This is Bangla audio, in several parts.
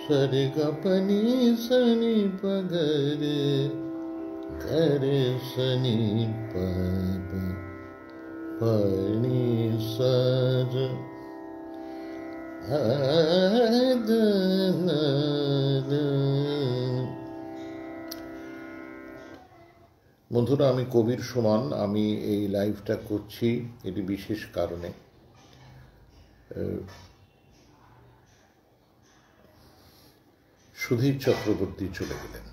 सरि ग पनि सनि प गरे गरे सनि प पनि सर বন্ধুরা, আমি কবির সুমন। আমি এই লাইভটা করছি এটি বিশেষ কারণে। সুধীর চক্রবর্তী চলে গেলেন।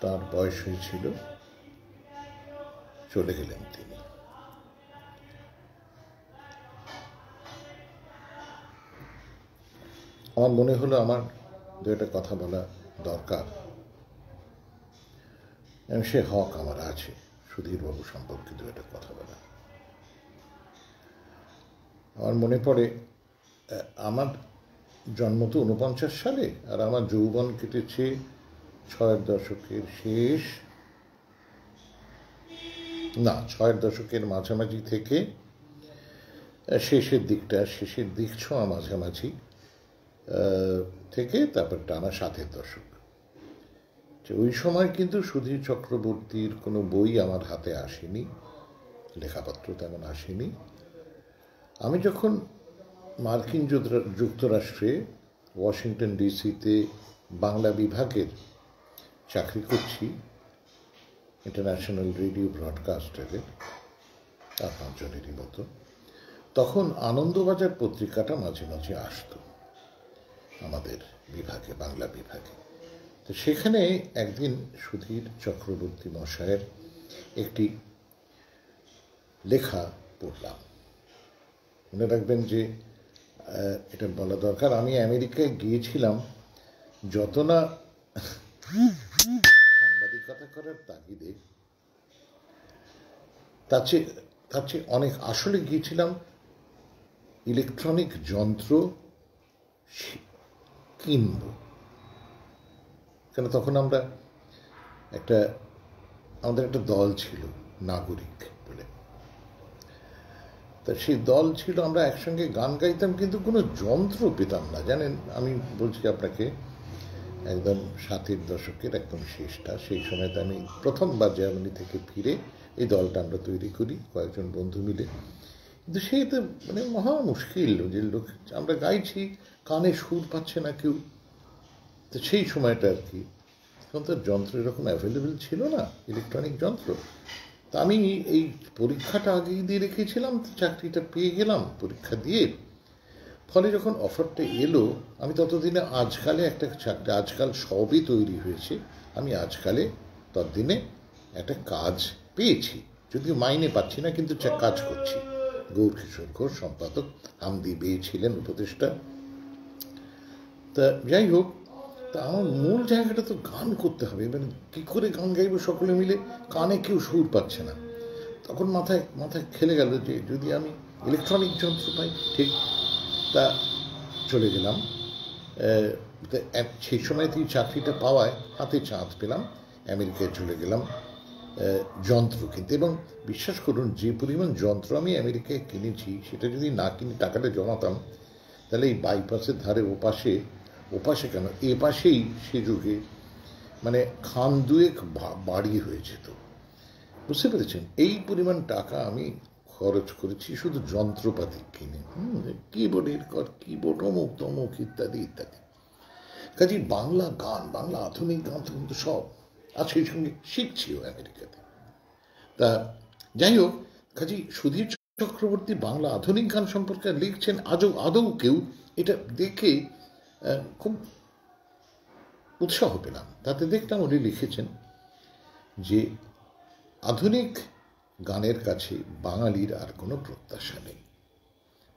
তার বয়স হয়েছিল, চলে গেলেন তিনি। আমার মনে হলো আমার দু একটা কথা বলা দরকার। সে হক আমার আছে সুধীরবাবু সম্পর্কে দু একটা কথা বলা। আমার মনে পড়ে, আমার জন্ম তো 49 সালে, আর আমার যৌবন কেটেছে 6-এর দশকের শেষ, না 6-এর দশকের মাঝামাঝি থেকে শেষের দিক ছোঁয়া মাঝামাঝি থেকে তারপর টানা 7-এর দশক। ওই সময় কিন্তু সুধীর চক্রবর্তীর কোনো বই আমার হাতে আসেনি, লেখাপত্র তেমন আসেনি। আমি যখন মার্কিন যুক্তরাষ্ট্রে ওয়াশিংটন ডিসিতে বাংলা বিভাগের চাকরি করছি, ইন্টারন্যাশনাল রেডিও ব্রডকাস্টারের 4-5 জনেরই মতো, তখন আনন্দবাজার পত্রিকাটা মাঝে মাঝে আসতো আমাদের বিভাগে, বাংলা বিভাগে। তো সেখানে একদিন সুধীর চক্রবর্তী মশায়ের একটি লেখা পড়লাম। মনে রাখবেন যে এটা বলা দরকার, আমি আমেরিকায় গিয়েছিলাম যত না সাংবাদিকতা করার তাগিদে, তার চেয়ে অনেক আসলে গিয়েছিলাম ইলেকট্রনিক যন্ত্র কিনব। কেন তখন আমাদের একটা দল ছিল, নাগরিক বলে। তা সেই দল ছিল, আমরা একসঙ্গে গান গাইতাম, কিন্তু কোনো যন্ত্র পেতাম না। জানেন, আমি বলছি আপনাকে, একদম 7-এর দশকের একদম শেষটা। সেই সময়তে আমি প্রথমবার জার্মানি থেকে ফিরে এই দলটা আমরা তৈরি করি কয়েকজন বন্ধু মিলে। কিন্তু সেই তো মানে মহা মুশকিল, যে লোক আমরা গাইছি, কানে সুর পাচ্ছে না কেউ। তো সেই সময়টা আর কি, তখন তো যন্ত্র এরকম অ্যাভেলেবেল ছিল না, ইলেকট্রনিক যন্ত্র। তা আমি এই পরীক্ষাটা আগেই দিয়ে রেখেছিলাম, তো চাকরিটা পেয়ে গেলাম পরীক্ষা দিয়ে। ফলে যখন অফারটা এলো, আমি ততদিনে আজকালে একটা চাকরি, আজকাল সবই তৈরি হয়েছে, আমি আজকালে ততদিনে একটা কাজ পেয়েছি, যদিও মাইনে পাচ্ছি না, কিন্তু কাজ করছি। গৌরকিশোর ঘোষ সম্পাদক, হামদি বে ছিলেন উপদেষ্টা। তা যাই হোক, তা আমার মূল জায়গাটা তো গান করতে হবে। মানে কী করে গান গাইব সকলে মিলে, কানে কেউ সুর পাচ্ছে না। তখন মাথায় খেলে গেল যে যদি আমি ইলেকট্রনিক যন্ত্র পাই, ঠিক। তা চলে গেলাম। সেই সময় থেকে চাকরিটা পাওয়ায় হাতে চাঁদ পেলাম, আমেরিকায় চলে গেলাম যন্ত্র কিনতে। এবং বিশ্বাস করুন, যে পরিমাণ যন্ত্র আমি আমেরিকায় কিনেছি, সেটা যদি না কিনে টাকাটা জমাতাম, তাহলে এই বাইপাসের ধারে ওপাশে কেন, এ পাশেই সে যুগে মানে খান দুয়েক বাড়ি হয়ে যেত। বুঝতে পেরেছেন? এই পরিমাণ টাকা আমি খরচ করেছি শুধু যন্ত্রপাতি কিনে, কিবোর্ডের কিবোর্ড, অমুক তমুক ইত্যাদি ইত্যাদি। কাজেই বাংলা গান, বাংলা আধুনিক গান তো কিন্তু সব, আর সেই সঙ্গে শিখছিও আমেরিকাতে। তা যাই হোক, কাজেই সুধীর চক্রবর্তী বাংলা আধুনিক গান সম্পর্কে লিখছেন, আদৌ কেউ এটা দেখে খুব উৎসাহ পেলাম। তাতে দেখলাম উনি লিখেছেন যে আধুনিক গানের কাছে বাঙালির আর কোনো প্রত্যাশা নেই।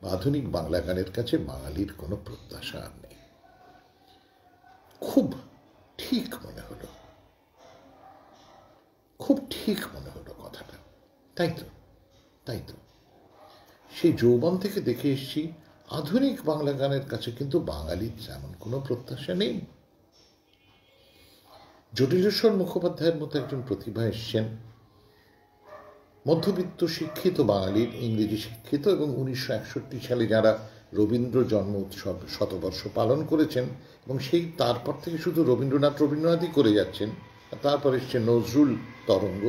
আধুনিক বাংলা গানের কাছে বাঙালির কোনো প্রত্যাশা আর নেই। খুব ঠিক মনে হলো, খুব ঠিক মনে হলো কথাটা। তাই তো, তাই তো, সেই যৌবন থেকে দেখে এসছি আধুনিক বাংলা গানের কাছে কিন্তু বাঙালির তেমন কোনো প্রত্যাশা নেই। জটিলেশ্বর মুখোপাধ্যায়ের মতো একজন প্রতিভা এসছেন, মধ্যবিত্ত শিক্ষিত বাঙালির, ইংরেজি শিক্ষিত, এবং 1961 সালে যারা রবীন্দ্র জন্ম উৎসব শতবর্ষ পালন করেছেন এবং সেই তারপর থেকে শুধু রবীন্দ্রনাথই করে যাচ্ছেন। তারপর এসছে নজরুল তরঙ্গ,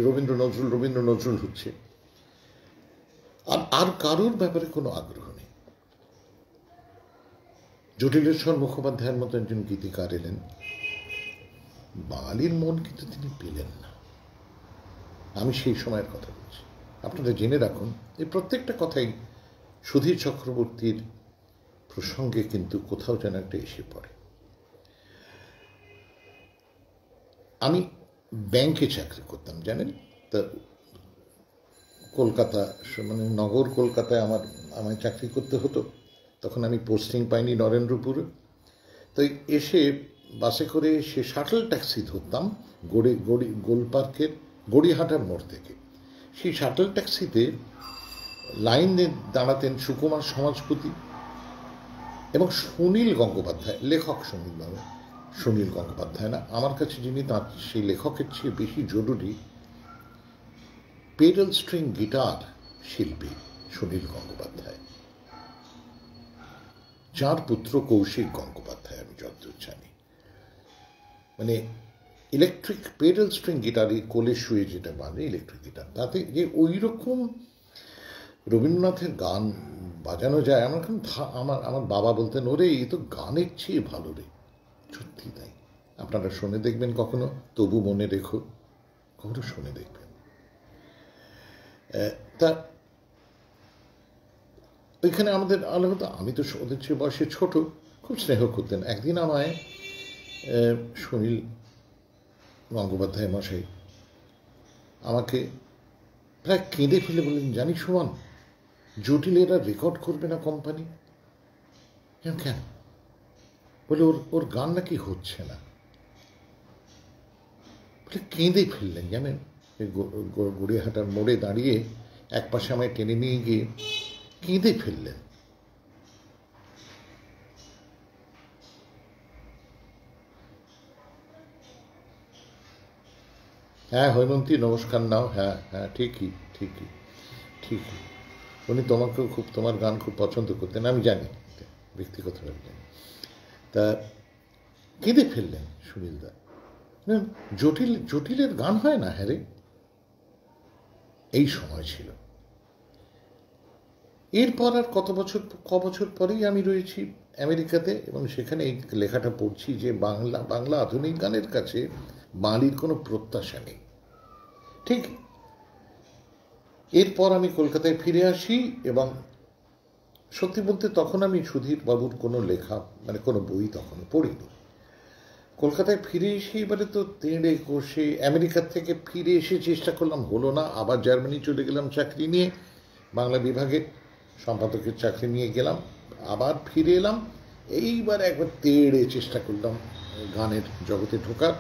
রবীন্দ্র নজরুল হচ্ছে, আর কারোর ব্যাপারে কোনো আগ্রহ নেই। জটিলেশ্বর মুখোপাধ্যায়ের মতো একজন গীতিকার এলেন, বাঙালির মন কিন্তু তিনি পেলেন না। আমি সেই সময়ের কথা বলছি, আপনারা জেনে রাখুন এই প্রত্যেকটা কথাই সুধীর চক্রবর্তীর প্রসঙ্গে কিন্তু কোথাও যেন একটা এসে পড়ে। আমি ব্যাংকে চাকরি করতাম, জানেন তা, কলকাতা, মানে নগর কলকাতায় আমায় চাকরি করতে হতো। তখন আমি পোস্টিং পাইনি নরেন্দ্রপুরে। তো এসে বাসে করে সে শাটল ট্যাক্সি ধরতাম গোলপার্কের গড়িয়াহাটার মোড় থেকে। সেই শাটল ট্যাক্সিতে লাইনে দাঁড়াতেন সুকুমার সমাজপতি এবং সুনীল গঙ্গোপাধ্যায়, লেখক সুনীল গঙ্গোপাধ্যায় না, আমার কাছে যিনি, তাঁর সেই লেখকের চেয়ে বেশি জরুরি পেডাল স্ট্রিং গিটার শিল্পী সুনীল গঙ্গোপাধ্যায়, যার পুত্র কৌশিক গঙ্গোপাধ্যায়, আমি যতদূর জানি। মানে ইলেকট্রিক পেডাল স্ট্রিং গিটারে কোলে শুয়ে যেটা বাজে ইলেকট্রিক গিটার, তাতে যে ওই রকম রবীন্দ্রনাথের গান বাজানো যায়। আমার বাবা বলতেন, ওরে এই তো গানের চেয়ে ভালো রে। সত্যি তাই, আপনারা শুনে দেখবেন কখনো, তবু মনে রেখো, কখনো শুনে দেখবেন। তা ওইখানে আমাদের আলাদা, আমি তো ওদের চেয়ে বয়সে ছোট, খুব স্নেহ করতেন। একদিন আমায় সুনীল গঙ্গোপাধ্যায় মশাই আমাকে প্রায় কেঁদে ফেলে বললেন, জানিস সুমন, জটিলেরা রেকর্ড করবে না কোম্পানি। কেন? বলে ওর গান নাকি হচ্ছে না। বলে কেঁদে ফেললেন, জানেন, গড়িয়াহাটার মোড়ে দাঁড়িয়ে এক পাশে আমায় টেনে নিয়ে গিয়ে কেঁদে ফেললেন। হ্যাঁ হৈমন্তী, নমস্কার নাও। হ্যাঁ হ্যাঁ, ঠিকই ঠিকই ঠিকই, উনি তোমাকেও খুব, তোমার গান খুব পছন্দ করতেন, আমি জানি, ব্যক্তিগতভাবে জানি। তা কেঁদে ফেললেন সুনীলদা। জটিলের গান হয় না, হ্যাঁ রে। এই সময় ছিল। এরপর আর ক বছর পরেই আমি রয়েছি আমেরিকাতে, এবং সেখানে এই লেখাটা পড়ছি যে বাংলা আধুনিক গানের কাছে বাঙালির কোনো প্রত্যাশা নেই। ঠিক এরপর আমি কলকাতায় ফিরে আসি, এবং সত্যি বলতে তখন আমি সুধীর বাবুর কোনো লেখা, মানে কোনো বই তখনও পড়িনি। কলকাতায় ফিরে এসে এবারে তো তেড়ে কষে, আমেরিকার থেকে ফিরে এসে চেষ্টা করলাম, হলো না। আবার জার্মানি চলে গেলাম চাকরি নিয়ে, বাংলা বিভাগে সম্পাদকের চাকরি নিয়ে গেলাম, আবার ফিরে এলাম। এইবার একবার তেড়ে চেষ্টা করলাম গানের জগতে ঢোকার।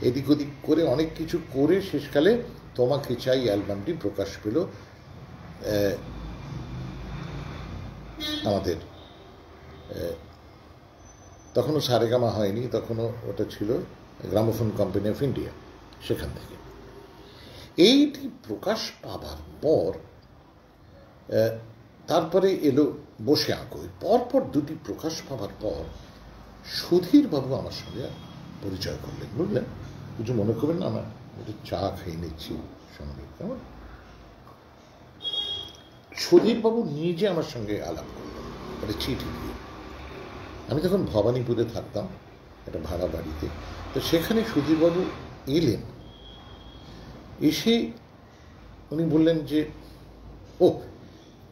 এদিক ওদিক করে অনেক কিছু করে শেষকালে তোমাকে চাই অ্যালবামটি প্রকাশ পেল আমাদের, তখনও সারেগামা হয়নি, তখনও ওটা ছিল গ্রামোফোন কোম্পানি অফ ইন্ডিয়া, সেখান থেকে। এইটি প্রকাশ পাবার পর তারপরে এলো বসে আঁকো। পরপর দুটি প্রকাশ পাবার পর সুধীর বাবু আমার সঙ্গে পরিচয় করলেন। বুঝলেন, কিছু মনে করবেন না, আমার একটু চা খেয়ে নিচ্ছি সঙ্গে, কেমন। সুধীর বাবু নিজে আমার সঙ্গে আলাপ করলেন, একটা চিঠি দিয়ে। আমি তখন ভবানীপুরে থাকতাম, একটা ভাড়া বাড়িতে। তো সেখানে সুধীরবাবু এলেন, এসে উনি বললেন যে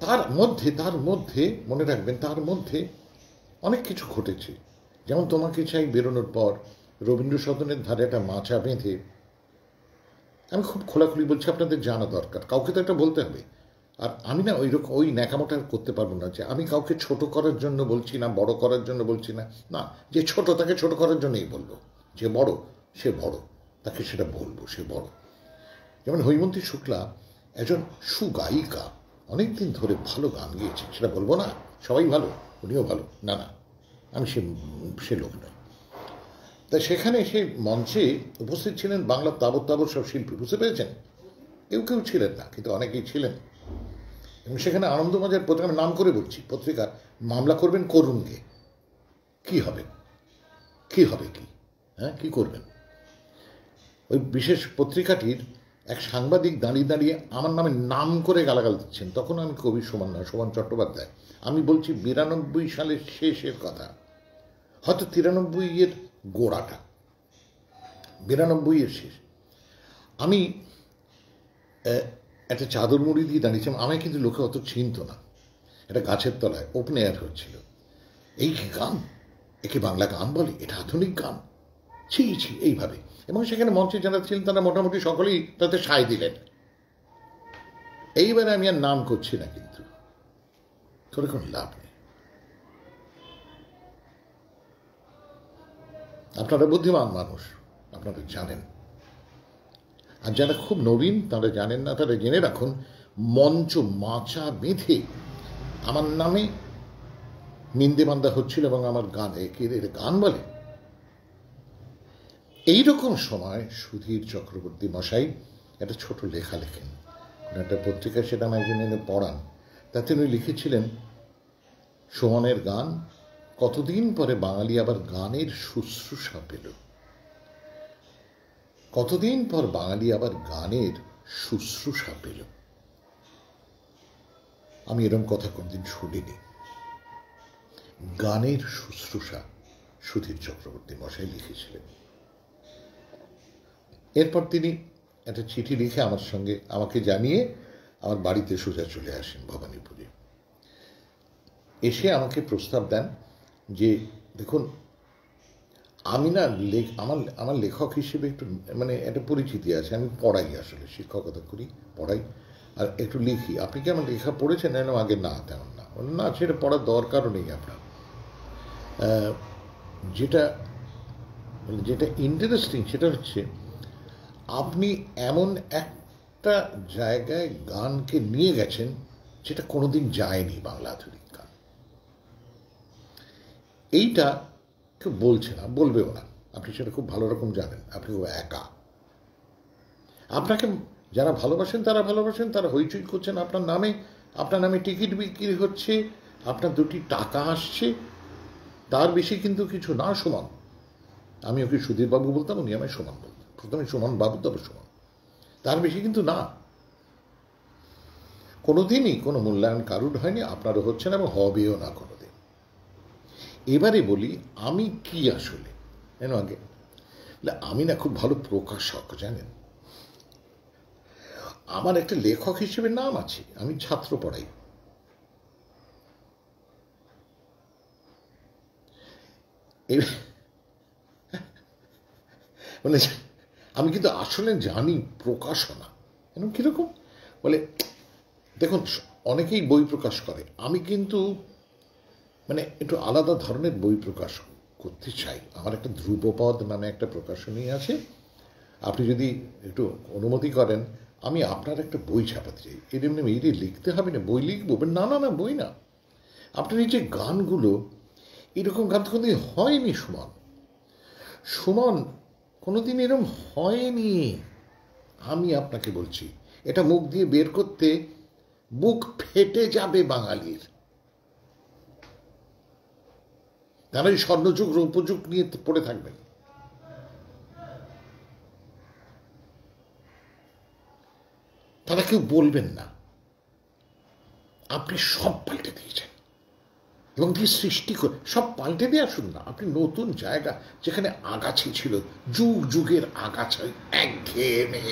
তার মধ্যে মনে রাখবেন, তার মধ্যে অনেক কিছু ঘটেছে। যেমন তোমাকে চাই বেরোনোর পর রবীন্দ্র সদনের ধারে একটা মাচা বেঁধে, আমি খুব খোলাখুলি বলছি, আপনাদের জানা দরকার, কাউকে তো একটা বলতে হবে, আর আমি না ওই ন্যাকামোটা করতে পারবো না যে আমি কাউকে ছোট করার জন্য বলছি না, বড় করার জন্য বলছি না। না, যে ছোট তাকে ছোট করার জন্যই বলবো, যে বড় সে বড়, তাকে সেটা বলবো সে বড়। যেমন হৈমন্তী শুক্লা একজন সুগায়িকা, অনেকদিন ধরে ভালো গান গেয়েছে, সেটা বলবো না সবাই ভালো, উনিও ভালো, না না, আমি সে লোক নয়। তা সেখানে সে মঞ্চে উপস্থিত ছিলেন বাংলার তাবৎ তাবৎ সব শিল্পী, বুঝতে পেরেছেন? কেউ কেউ ছিলেন না, কিন্তু অনেকেই ছিলেন। এবং সেখানে আনন্দবাজার প্রথমে নাম করে বলছি, পত্রিকা মামলা করবেন, করুন গে, কি হবে, কি হবে, কি হ্যাঁ কি করবেন? ওই বিশেষ পত্রিকাটির এক সাংবাদিক দাঁড়িয়ে দাঁড়িয়ে আমার নামে নাম করে গালাগাল দিচ্ছেন। তখন আমি কবি সোমান না, সোমান চট্টোপাধ্যায়। আমি বলছি 92 সালের শেষের কথা, হয়তো 93 গোড়াটা, 92 শেষ। আমি একটা চাদর মুড়ি দিয়ে দাঁড়িয়েছিলাম, আমায় কিন্তু লোকে অত চিনত না। একটা গাছের তলায় ওপেন এয়ার হচ্ছিল। এই গান, একে বাংলা গান বলে, এটা আধুনিক গান, ছি ছি, এইভাবে। এবং সেখানে মঞ্চে যারা ছিলেন তারা মোটামুটি সকলেই তাতে সায় দিলেন। এইবারে আমি আর নাম করছি না, কিন্তু করে কোনো লাভ নেই। আপনারা বুদ্ধিমান মানুষ, আপনারা জানেন। আর যারা খুব নবীন তারা জানেন না, তারা জেনে রাখুন, মঞ্চ মাচা বেঁধে আমার নামে নিন্দেবান্দা হচ্ছিল এবং আমার গান, এর গান বলে। এইরকম সময় সুধীর চক্রবর্তী মশাই একটা ছোট লেখা লেখেন, একটা পত্রিকায়, সেটা আমার একজন এনে পড়ান। তাতে উনি লিখেছিলেন, সোহনের গান, কতদিন পরে বাঙালি আবার গানের শুশ্রূষা পেল, কতদিন পর বাঙালি আবার গানের শুশ্রূষা পেল। আমি এরকম কথা কোনদিন শুনিনি। গানের শুশ্রূষা সুধীর চক্রবর্তী মশাই লিখেছিলেন। এরপর তিনি একটা চিঠি লিখে আমাকে জানিয়ে আমার বাড়িতে সোজা চলে আসেন ভবানীপুরে। এসে আমাকে প্রস্তাব দেন যে, দেখুন, আমি না আমার লেখক হিসেবে একটু মানে একটা পরিচিতি আছে, আমি পড়াই, আসলে শিক্ষকতা করি, পড়াই, আর একটু লিখি। আপনি কি আমার লেখা পড়েছেন? আগে না, তেমন না। না, সেটা পড়ার দরকারও নেই আপনার। যেটা ইন্টারেস্টিং সেটা হচ্ছে, আপনি এমন একটা জায়গায় গানকে নিয়ে গেছেন যেটা কোনোদিন যায়নি, বাংলা আধুনিক গান। এইটা কেউ বলছে না, বলবেও না, আপনি সেটা খুব ভালো রকম জানেন। আপনি খুব একা। আপনাকে যারা ভালোবাসেন তারা ভালোবাসেন, তারা হইচই করছেন আপনার নামে টিকিট বিক্রি হচ্ছে, আপনার 2টি টাকা আসছে, তার বেশি কিন্তু কিছু না। সুমন, আমি ওকে সুধীরবাবু বলতাম, উনি আমায় সুমন বলতেন, প্রথমে সুমন বাবু, তবে সুমন, তার বেশি কিন্তু না। কোনোদিনই কোনো মূল্যায়ন কারুর হয়নি, আপনারও হচ্ছে না এবং হবেও না কোনোদিন। এবারে বলি আমি কি আসলে, আগে আমি না খুব ভালো প্রকাশক, জানেন। আমার একটা লেখক হিসেবে নাম আছে, আমি ছাত্র পড়াই। মানে আমি কিন্তু আসলে জানি প্রকাশনা এরকম কিরকম। বলে দেখুন, অনেকেই বই প্রকাশ করে, আমি কিন্তু মানে একটু আলাদা ধরনের বই প্রকাশ করতে চাই। আমার একটা ধ্রুবপদ নামে একটা প্রকাশনী আছে, আপনি যদি একটু অনুমতি করেন আমি আপনার একটা বই ছাপাতে চাই। এমনি লিখতে হবে না, বই লিখবো? না না না, বই না। আপনার এই যে গানগুলো, এরকম গান তো কোনোদিন হয়নি সুমন, কোনোদিন এরকম হয়নি। আমি আপনাকে বলছি, এটা মুখ দিয়ে বের করতে বুক ফেটে যাবে বাঙালির। তারা এই স্বর্ণযুগ রৌপ্যযুগ নিয়ে পড়ে থাকবেন। তারা কেউ বলবেন না। আপনি সব পাল্টে দিয়েছেন এবং দিয়ে সৃষ্টি করে সব পাল্টে দিয়ে আসুন না, আপনি নতুন জায়গা, যেখানে আগাছি ছিল, যুগ যুগের আগাছা, একঘেয়েমি,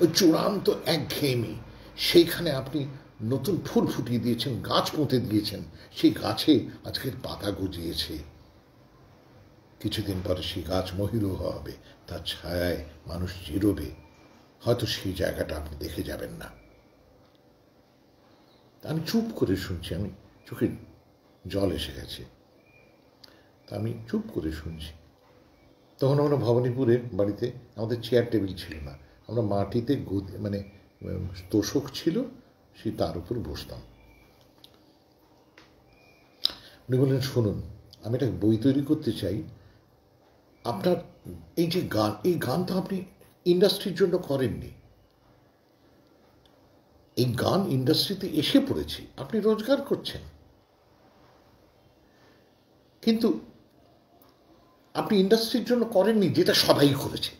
ওই চূড়ান্ত একঘেয়েমি, সেইখানে আপনি নতুন ফুল ফুটিয়ে দিয়েছেন, গাছ পুঁতে দিয়েছেন। সেই গাছে আজকের পাতা গজিয়েছে, কিছুদিন পরে সেই গাছ মহিরুহ হবে, তার ছায়ায় মানুষ জিরোবে। হয়তো সেই জায়গাটা আপনি দেখে যাবেন না। আমি চুপ করে শুনছি, আমি চোখে জল এসে গেছে, তা আমি চুপ করে শুনছি। তখন আমরা ভবানীপুরে বাড়িতে আমাদের চেয়ার টেবিল ছিল না, আমরা মাটিতে মানে তোষক ছিল, সেই তার উপর বসতাম। উনি বললেন, শুনুন, আমি একটা বই তৈরি করতে চাই, আপনার এই যে গান, এই গান তো আপনি ইন্ডাস্ট্রির জন্য করেননি, এই গান ইন্ডাস্ট্রিতে এসে পড়েছি, আপনি রোজগার করছেন, কিন্তু আপনি ইন্ডাস্ট্রির জন্য করেননি যেটা সবাই করেছে।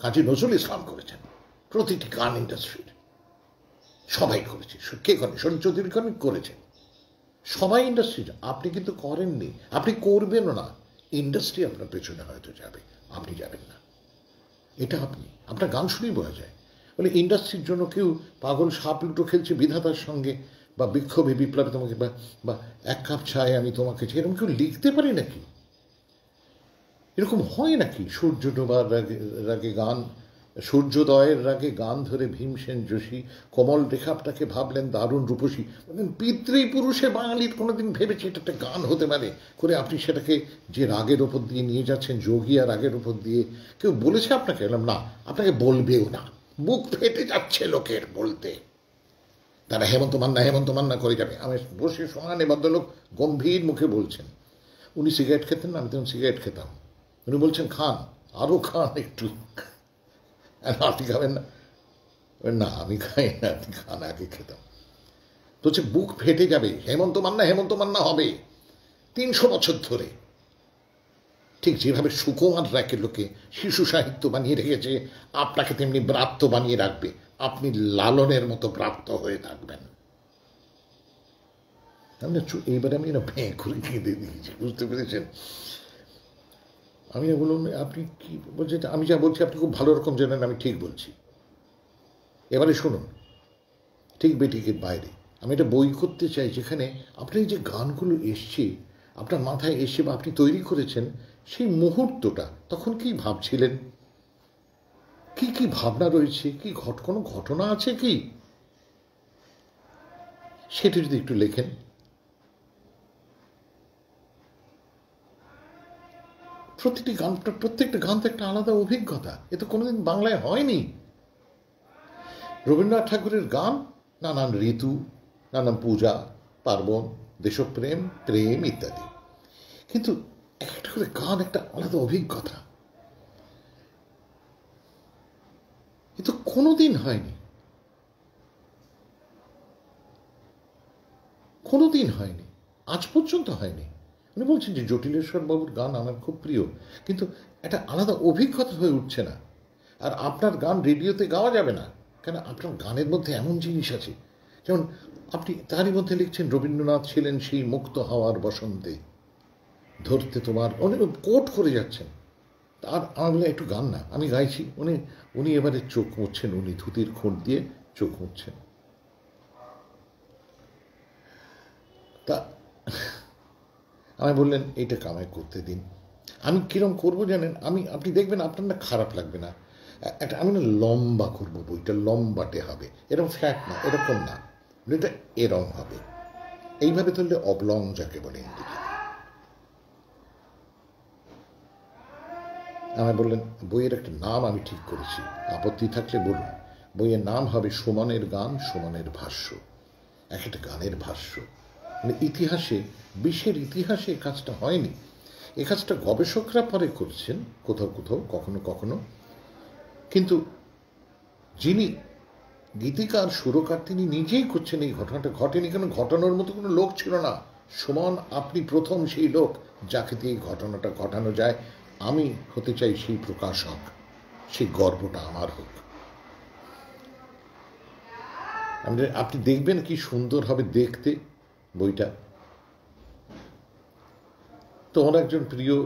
কাজী নজরুল ইসলাম করেছেন, প্রতিটি গান ইন্ডাস্ট্রির সবাই করেছে, কে করেন? শরীর চৌধুরী করেছেন, সবাই ইন্ডাস্ট্রি। আপনি কিন্তু করেননি, আপনি করবেনও না। ইন্ডাস্ট্রি আপনার পেছনে হয়তো যাবে, আপনি যাবেন না। এটা আপনার গান শুনেই বোঝা যায়। বলে ইন্ডাস্ট্রির জন্য কেউ পাগল সাপ লুটো খেলছে বিধাতার সঙ্গে, বা বিক্ষোভে বিপ্লবে তোমাকে, বা এক কাপ চায় আমি তোমাকে, এরকম কেউ লিখতে পারি নাকি? এরকম হয় নাকি? সূর্য ডোবার রাগে গান, সূর্যোদয়ের রাগে গান ধরে ভীমসেন যোশী কমল রেখাপটাকে ভাবলেন দারুণ রূপসী। পিতৃপুরুষে বাঙালির কোনোদিন ভেবেছে এটা একটা গান হতে পারে করে আপনি সেটাকে যে রাগের ওপর দিয়ে নিয়ে যাচ্ছেন, যোগিয়া রাগের ওপর দিয়ে, কেউ বলেছে আপনাকে? এলাম না, আপনাকে বলবেও না, বুক ফেটে যাচ্ছে লোকের বলতে। তারা হেমন্ত মান্না করে যাবে। আমি বসে সমানে ভদ্রলোক গম্ভীর মুখে বলছেন। উনি সিগারেট খেতেন না, আমি তখন সিগারেট খেতাম। উনি বলছেন, খান, আরও খান একটু। আপনি খাবেন না? না, আমি খাই না, আপনি খান, আগে খেতাম। তো হচ্ছে বুক ফেটে যাবে, হেমন্ত মান্না হবে 300 বছর ধরে। ঠিক যেভাবে সুকুমার রায়কে লোকে শিশু সাহিত্য বানিয়ে রেখেছে, আপনাকে তেমনি ব্রাত্য বানিয়ে রাখবে। আপনি লালনের মতো প্রাপ্ত হয়ে থাকবেন। এইবারে আমি না ভেঁ করে কেঁদে দিয়েছি, বুঝতে পেরেছেন? আমি বললাম, আপনি কি বলছেন? আমি যা বলছি আপনি খুব ভালো রকম জানেন আমি ঠিক বলছি। এবারে শুনুন, ঠিক বেঠিকের বাইরে আমি একটা বই করতে চাই যেখানে আপনার যে গানগুলো এসছে, আপনার মাথায় এসে বা আপনি তৈরি করেছেন, সেই মুহূর্তটা তখন কি ভাবছিলেন, কি কি ভাবনা রয়েছে, কি কোনো ঘটনা আছে কি, সেটা যদি একটু লেখেন। প্রত্যেকটা গান তো একটা আলাদা অভিজ্ঞতা। এ তো কোনোদিন বাংলায় হয়নি। রবীন্দ্রনাথ ঠাকুরের গান নানান ঋতু, নানান পূজা পার্বণ, দেশপ্রেম, প্রেম ইত্যাদি, কিন্তু একটা করে গান একটা আলাদা অভিজ্ঞতা। এ তো কোনোদিন হয়নি, কোনোদিন হয়নি, আজ পর্যন্ত হয়নি। উনি বলছেন যে জটিলেশ্বর বাবুর গান আমার খুব প্রিয়, কিন্তু একটা আলাদা অভিজ্ঞতা হয়ে উঠছে না। আর আপনার গান রেডিওতে গাওয়া যাবে না, কেন? আপনার গানের মধ্যে এমন জিনিস আছে, যেমন আপনি তারই মধ্যে লিখছেন রবীন্দ্রনাথ ছিলেন সেই মুক্ত হওয়ার বসন্তে, ধরতে তোমার, অনেক কোট করে যাচ্ছেন। আর আমার বলে একটু গান না, আমি গাইছি। উনি এবারে চোখ মুছছেন, উনি ধুতির খোঁট দিয়ে চোখ মুছছেন। তা আমায় বললেন, এইটা কামাই করতে দিন। আমি কিরম করবো জানেন? আপনি দেখবেন আপনার না খারাপ লাগবে না। আমি না লম্বা করবো, বইটা লম্বাটে হবে, এরকম ফ্ল্যাট না, এরকম না, বইটা এরম হবে। এইভাবে তুললে অবলং যাকে বলে হিন্দিতে। আমায় বললেন, বইয়ের একটা নাম আমি ঠিক করেছি, আপত্তি থাকলে বলুন। বইয়ের নাম হবে সুমনের গান, সুমনের ভাষ্য। একটা গানের ভাষ্য। মানে ইতিহাসে, বিশ্বের ইতিহাসে এই কাজটা হয়নি। এ কাজটা গবেষকরা পরে করছেন কোথাও কোথাও, কখনো কখনো, কিন্তু যিনি গীতিকার, সুরকার, তিনি নিজেই করছেন। এই ঘটনাটা ঘটেনি কেন? ঘটানোর মতো কোনো লোক ছিল না। সুমন, আপনি প্রথম সেই লোক যাকে দিয়ে এই ঘটনাটা ঘটানো যায়। আমি হতে চাই সেই প্রকাশক, সেই গর্বটা আমার হোক। আপনি দেখবেন কি সুন্দর হবে দেখতে বইটা। তো ওর একজন প্রিয়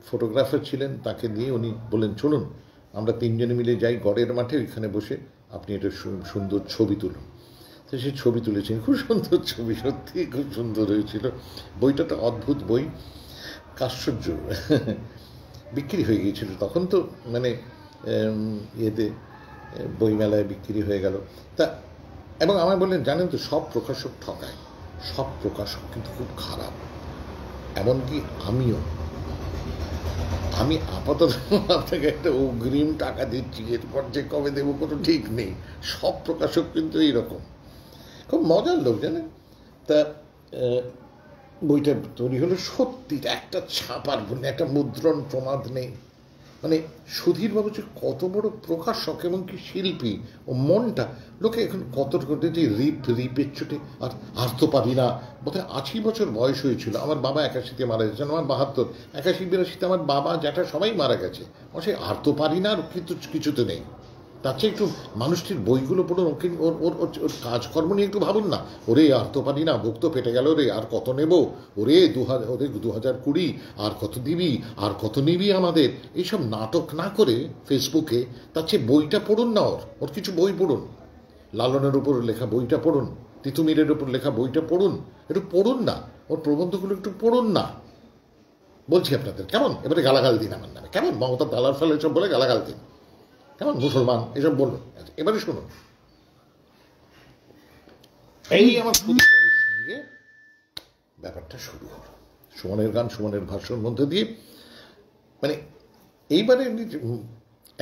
ফটোগ্রাফার ছিলেন, তাকে নিয়ে উনি বললেন, চলুন আমরা 3 জনে মিলে যাই গড়ের মাঠে, ওইখানে বসে আপনি একটা সুন্দর ছবি তুলুন। তো সেই ছবি তুলেছেন, খুব সুন্দর ছবি, সত্যি খুব সুন্দর হয়েছিল। বইটা তো অদ্ভুত বই, আশ্চর্য। বিক্রি হয়ে গিয়েছিল তখন, তো মানে ইয়েতে বইমেলায় বিক্রি হয়ে গেল। তা এবং আমায় বললেন, জানেন তো সব প্রকাশক ঠকায়, সব প্রকাশক কিন্তু খুব খারাপ, এমনকি আমি আপাতত আপনাকে একটা অগ্রিম টাকা দিচ্ছি, এরপর যে কবে দেবো কোনো ঠিক নেই। সব প্রকাশক কিন্তু এইরকম, খুব মজার লোক জানেন। তা বইটা তৈরি হলো, সত্যি একটা ছাপার বলে একটা মুদ্রণ প্রমাদ নেই। মানে সুধীরবাবু যে কত বড় প্রকাশক এবং কি শিল্পী, ও মনটা লোকে এখন কত করতে যে রিপের চোটে আর তো পারি না। বোধহয় 80 বছর বয়স হয়েছিল, আমার বাবা 81-তে মারা গেছেন, আমার 72, 81-82-তে আমার বাবা জ্যাঠা সবাই মারা গেছে। সে আর তো পারি না, আর কিন্তু কিছুতে নেই। তার চেয়ে একটু মানুষটির বইগুলো পড়ুন, ওকে ওর ওর ওর কাজকর্ম নিয়ে একটু ভাবুন না। ওরে আর তো পারি না, বুক তো ফেটে গেল রে, আর কত নেব, ওরে 2020, আর কত দিবি, আর কত নিবি আমাদের, এইসব নাটক না করে ফেসবুকে তার চেয়ে বইটা পড়ুন না, ওর কিছু বই পড়ুন, লালনের উপর লেখা বইটা পড়ুন, তিতুমিরের উপর লেখা বইটা পড়ুন, একটু পড়ুন না, ওর প্রবন্ধগুলো একটু পড়ুন না। বলছি আপনাদের, কেমন এবারে গালাগাল দিন আমার নামে, কেমন মমতা দালাল ফাল এসব বলে গালাগাল দিন, কেমন মুসলমান এসব বলবেন। আচ্ছা, এবারে শুনুন, এই আমার সুধীরবাবুর সঙ্গে ব্যাপারটা শুরু হলো, সুমনের গান, সুমনের ভাষণ মধ্যে দিয়ে। মানে এইবারে উনি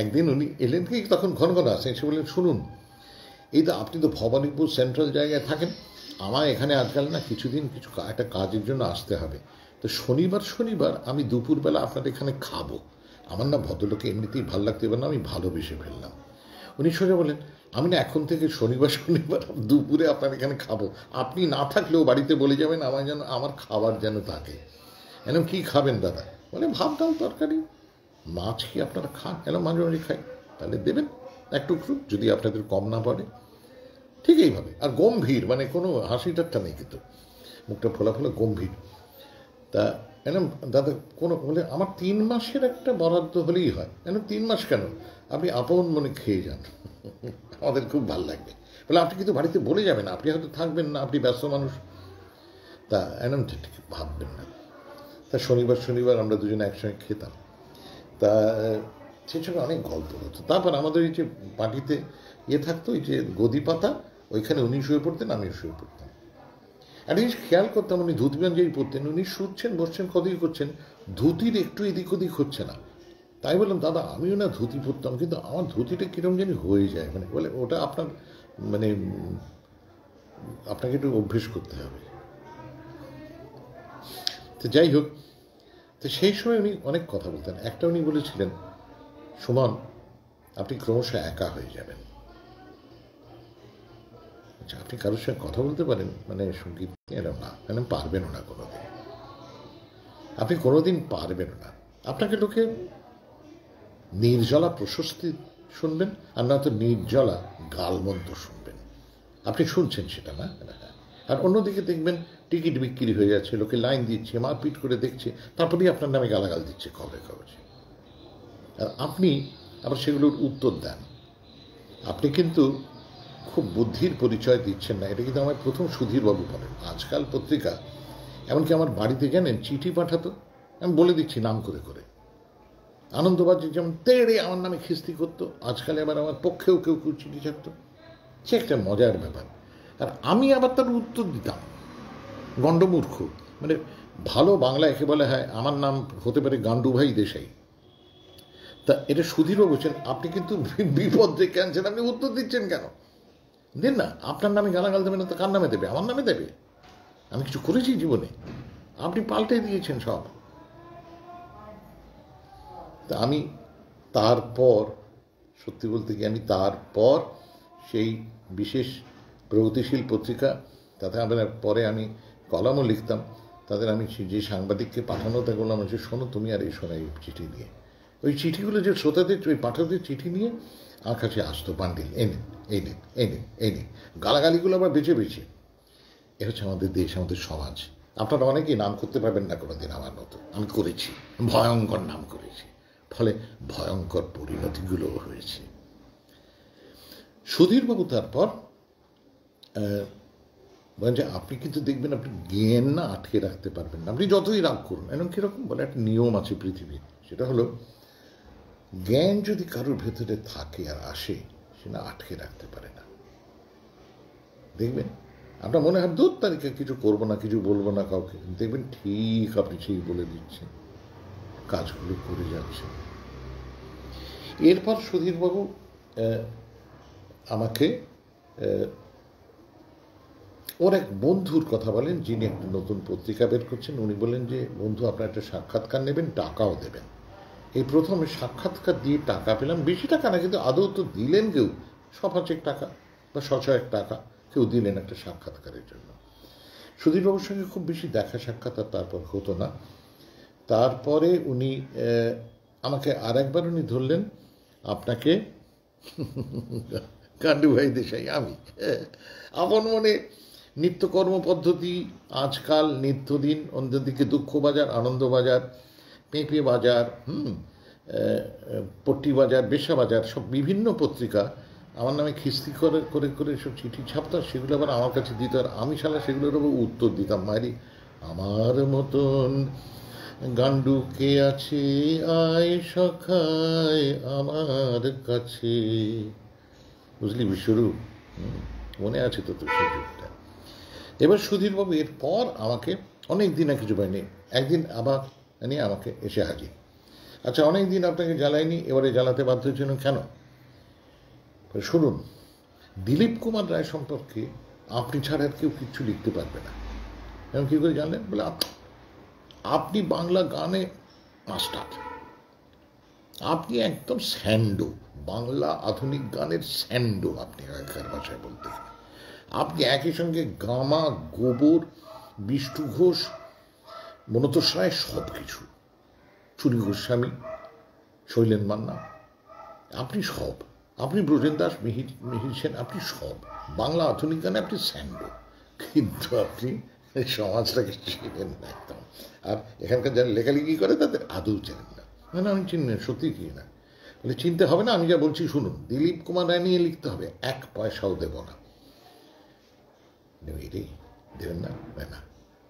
একদিন উনি এলেন, কি তখন ঘন ঘন আসেন, এসে বললেন, শুনুন, এই তো আপনি তো ভবানীপুর সেন্ট্রাল জায়গায় থাকেন, আমার এখানে আজকাল না কিছুদিন একটা কাজের জন্য আসতে হবে, তো শনিবার আমি দুপুরবেলা আপনার এখানে খাবো। আমার না ভদ্রলোকে এমনিতেই ভালো লাগতে পারে না, আমি ভালোবেসে ফেললাম। উনি সোজা বলেন, আমি না এখন থেকে শনিবার দুপুরে আপনার এখানে খাবো, আপনি না থাকলেও বাড়িতে বলে যাবেন আমার যেন আমার খাবার যেন থাকে। এরকম কী খাবেন দাদা? বলে, ভাত ডাল তরকারি, মাছ কি আপনারা খান? এরকম মাঝে মাঝে খাই, তাহলে দেবেন এক টুকরো, যদি আপনাদের কম না পড়ে। ঠিক এইভাবে, আর গম্ভীর, মানে কোনো হাসি ঠাট্টা নেই, কিন্তু মুখটা ফোলা ফোলা গম্ভীর। তা এরকম, দাদা কোনো বলে, আমার 3 মাসের একটা বরাদ্দ হলেই হয়। এরকম 3 মাস কেন, আপনি আপন মনে খেয়ে যান, আমাদের খুব ভালো লাগবে। বলে, আপনি কিন্তু বাড়িতে বলে যাবেন, আপনি হয়তো থাকবেন না, আপনি ব্যস্ত মানুষ। তা এরকম ঠিক ভাববেন না। তা শনিবার আমরা দুজনে একসঙ্গে খেতাম। তা সেই সময় অনেক গল্প হতো। তারপর আমাদের এই যে মাটিতে থাকতো, ওই যে গদি পাতা, ওইখানে উনি শুয়ে পড়তেন, আমিও শুয়ে পড়তাম। একটা জিনিস খেয়াল করতাম, উনি ধুতি পাঞ্জাবি পরতেন, উনি শুচ্ছেন, বসছেন, কদিক করছেন, ধুতির একটু এদিক ওদিক হচ্ছে না। তাই বললাম, দাদা আমিও না ধুতি পরতাম, কিন্তু আমার ধুতিটা কিরম জানি হয়ে যায়। মানে বলে, ওটা আপনার মানে আপনাকে একটু অভ্যেস করতে হবে। তো যাই হোক, তো সেই সময় উনি অনেক কথা বলতেন। একটা উনি বলেছিলেন, সুমন, আপনি ক্রমশ একা হয়ে যাবেন। আচ্ছা, আপনি কারোর সঙ্গে কথা বলতে পারেন, মানে সঙ্গীত এরকম না, মানে পারবেনও না কোনোদিন, আপনি কোনোদিন পারবেন না। আপনাকে লোকে নির্জলা প্রশস্তি শুনবেন, আর নয়তো নির্জলা গালমন্দ শুনবেন। আপনি শুনছেন সেটা না? আর অন্যদিকে দেখবেন টিকিট বিক্রি হয়ে যাচ্ছে, লোকে লাইন দিচ্ছে, মারপিট করে দেখছে, তারপরেই আপনার নামে গালাগাল দিচ্ছে খবরে খবরে। আর আপনি আবার সেগুলোর উত্তর দেন। আপনি কিন্তু খুব বুদ্ধির পরিচয় দিচ্ছেন না, এটা কিন্তু আমার প্রথম সুধীরবাবু বলেন। আজকাল পত্রিকা, এমনকি আমার বাড়িতে জানেন চিঠি পাঠাতো, আমি বলে দিচ্ছি নাম করে করে, আনন্দবাজার যেমন তেড়ে আমার নামে খিস্তি করতো, আজকাল এবার আমার পক্ষেও কেউ কেউ চিঠি ছাড়তো। সে একটা মজার ব্যাপার। আর আমি আবার তার উত্তর দিতাম, গণ্ডমূর্খ। মানে ভালো বাংলা একে বলে, হয় আমার নাম হতে পারে গান্ডুভাই দেশাই। তা এটা সুধীরবাবু বলছেন, আপনি কিন্তু বিপদ ডেকে আনছেন, আপনি উত্তর দিচ্ছেন কেন? দেন না, আপনার নামে গালাগাল দেবে না তো কার নামে দেবে? আমার নামে দেবে? আমি কিছু করেছি জীবনে? আপনি পাল্টে দিয়েছেন সব। তা আমি তারপর, সত্যি বলতে কি, আমি তারপর সেই বিশেষ প্রগতিশীল পত্রিকা, তাতে আমরা পরে আমি কলামও লিখতাম, তাদের আমি যে সাংবাদিককে পাঠানো তা বললাম যে, শোনো তুমি আর এসো না এই চিঠি নিয়ে। ওই চিঠিগুলো যে শ্রোতাদের, ওই পাঠকদের চিঠি নিয়ে আমার কাছে আসতো, বান্ডিল, এনে এনে এনে এনে গালাগালিগুলো আবার বেছে বেছে। এ হচ্ছে আমাদের দেশ, আমাদের সমাজ। আপনারা অনেকেই নাম করতে পারবেন না কোনোদিন আমার মতো, আমি করেছি, ভয়ঙ্কর নাম করেছি, ফলে ভয়ঙ্কর পরিণতিগুলোও হয়েছে। সুধীরবাবু তারপর বলেন যে, আপনি কিন্তু দেখবেন আপনি জ্ঞান না আটকে রাখতে পারবেন না, আপনি যতই রাগ করুন। এরকম কীরকম বলে, একটা নিয়ম আছে পৃথিবীর, সেটা হলো জ্ঞান যদি কারোর ভেতরে থাকে আর আসে, সে না আটকে রাখতে পারে না। দেখবেন আপনার মনে হয় 2 তারিখে কিছু করবো না, কিছু বলবো না কাউকে, দেখবেন ঠিক আপনি সেই বলে দিচ্ছেন, কাজগুলো করে যাচ্ছেন। এরপর সুধীরবাবু আমাকে ওর এক বন্ধুর কথা বলেন, যিনি একটা নতুন পত্রিকা বের করছেন। উনি বলেন যে, বন্ধু আপনার একটা সাক্ষাৎকার নেবেন, টাকাও দেবেন। এই প্রথমে সাক্ষাৎকার দিয়ে টাকা পেলাম, বেশি টাকা না, কিন্তু আদৌ তো দিলেন কেউ 5-5 টাকা বা 100 টাকা কেউ দিলেন একটা সাক্ষাৎকারের জন্য। সুধীরবাবুর সঙ্গে খুব বেশি দেখা সাক্ষাৎ আর তারপর হতো না। তারপরে উনি আমাকে আর একবার উনি ধরলেন, আপনাকে কান্ডু ভাই দেশাই আমি আপন মনে নিত্যকর্ম পদ্ধতি, আজকাল নিত্যদিন, অন্যদিকে দুঃখবাজার, আনন্দবাজার, পেঁপে বাজার, পট্টি বাজার, বেশা বাজার, সব বিভিন্ন পত্রিকা আমার নামে খিস্তি করে করে করে সব চিঠি ছাপতাম, সেগুলো আবার আমার কাছে দিত, আর আমি শালা সেগুলোর উত্তর দিতাম। মারি আমার মতন গান্ডু কে আছে, আয় সখায় আমার কাছে, বুঝলি বিশ্বরূপ? মনে আছে তো তোর সেই যুগটা। এবার সুধীরবাবু এরপর আমাকে অনেক দিন আর কিছু পাইনি, একদিন আবার নিয়ে আমাকে এসে হাজির। আচ্ছা, অনেক দিন আপনাকে জ্বালাইনি, এবারে জ্বালাতে বাধ্য হয়েছেন কেন? শুনুন, দিলীপ কুমার রায় সম্পর্কে আপনি ছাড়া আর কেউ কিচ্ছু লিখতে পারবে না। এমন কী করে জানলেন? বলে, আপনি বাংলা গানে মাস্টার, আপনি একদম স্যান্ডো, বাংলা আধুনিক গানের স্যান্ডো আপনি, আগেকার ভাষায় বলতে গেলে। আপনি একই সঙ্গে গামা, গোবর, বিষ্ণু ঘোষ, মনতোষ রায়, সব কিছু, চুরি গোস্বামী, শৈলেন মান্না, আপনি সব, আপনি ব্রজেন দাস, মিহির সেন, আপনি সব বাংলা আধুনিক গানে আপনি স্যান্ডো, কিন্তু আপনি সমাজটাকে চিনেন না একদম। আর এখানকার যারা লেখালেখি করে তাদের আদৌ চেনেন না। মানে আমি চিনি না, সত্যি কি না, বলে চিনতে হবে না, আমি যা বলছি শুনুন, দিলীপ কুমার রায় নিয়ে লিখতে হবে, 1 পয়সাও দেব না। দেবেন না? না।